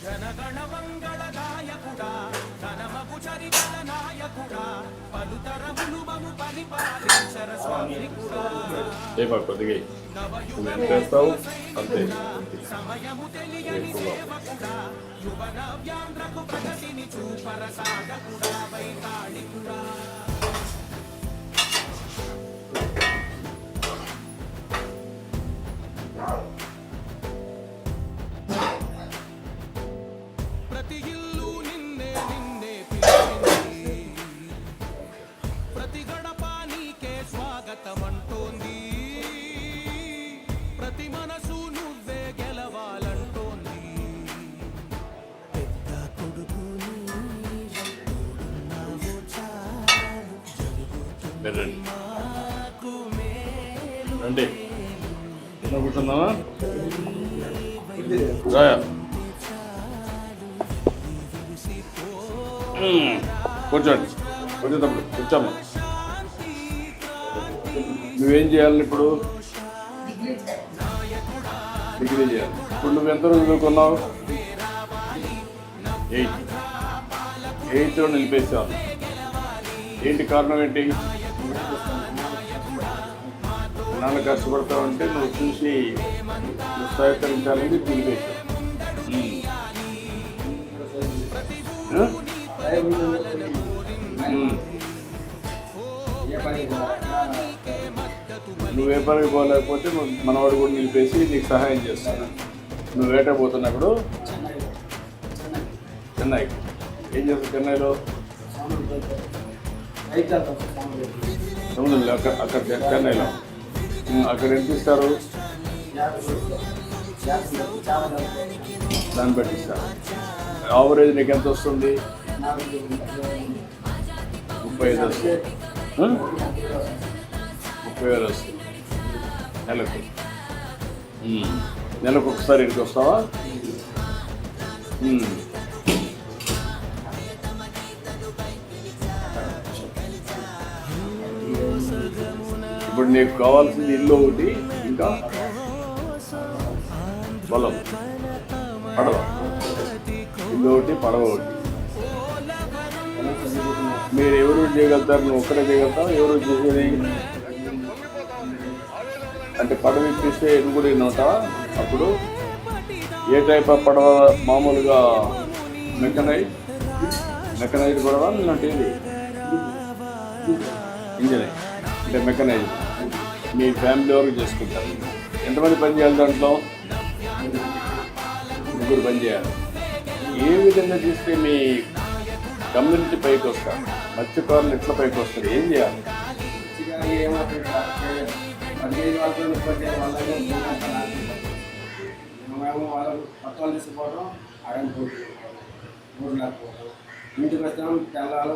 జనగణ మంగళ గాయకుడా ధనమగు చరితల నాయకుడా పలుతరములు మము పరిపాలించర స్వామికుడా సమయము తెలియని సేవకుడా యువన వ్యాంధ్రకు ప్రగతిని చూపర సాధకుడా వైతాళికుడా ప్రతి ఇల్లు నిన్నే నిన్నే పిలిచింది ప్రతి గడప నీకే స్వాగతమంటోంది ప్రతి మనసు నువ్వే గెలవాలంటోంది పెద్ద కొడుకు రండి కూర్చుందామా రాయా కూర్చోండి కూర్చోతప్పుడు కూర్చోమ్మా నువ్వేం చేయాలి ఇప్పుడు డిగ్రీ చేయాలి ఇప్పుడు నువ్వు ఎంత రోజు చదువుకున్నావు 8th నిలిపేసావు ఏంటి కారణం ఏంటి నాన్న కష్టపడతావంటే నువ్వు చూసి నువ్వు సహకరించాలని నిలిపేసావు నువ్వు ఏ పనికి పోలేకపోతే మనవాడు కూడా నిలిపేసి నీకు సహాయం చేస్తాను. నువ్వు వేట పోతున్నప్పుడు చెన్నైకి ఏం చేస్తావు? చెన్నైలో సముద్రంలో అక్కడ చెన్నైలో అక్కడ ఎంత ఇస్తారు? దాన్ని బట్టి ఇస్తారు. యావరేజ్ నీకు ఎంత వస్తుంది? 35 వస్తుంది. 30,000 వస్తుంది నెలకు. నెలకు ఒకసారి ఇంటికి వస్తావా? ఇప్పుడు నీకు కావాల్సింది ఇల్లు ఒకటి, ఇంకా పొలం, పడవ. ఇల్లు ఒకటి, పడవ ఒకటి. మీరు ఎవరు చేయగలుగుతారు? నువ్వు ఒక్కడే చేయగలుగుతావు? ఎవరు చేసేది అంటే పడవ ఇప్పిస్తే ఎన్ని కూడా ఉంటావా? అప్పుడు ఏ టైప్ ఆఫ్ పడవ? మామూలుగా మెకనైజ్డ్ పడవ అంటే ఇంజన్ అంటే మెకనైజ్డ్. మీ ఫ్యామిలీ వరకు చేసుకుంటారు. ఎంతమంది పని చేయాలి దాంట్లో? 3 పని చేయాలి. ఏ విధంగా చేస్తే మీ కమ్యూనిటీ పైకి వస్తారు? మత్స్యకారులు ఎట్లా పైకి వస్తారు? ఏం చేయాలి? తీసుకుపోవడం, ఇంటికి వస్తాం తెల్లాలో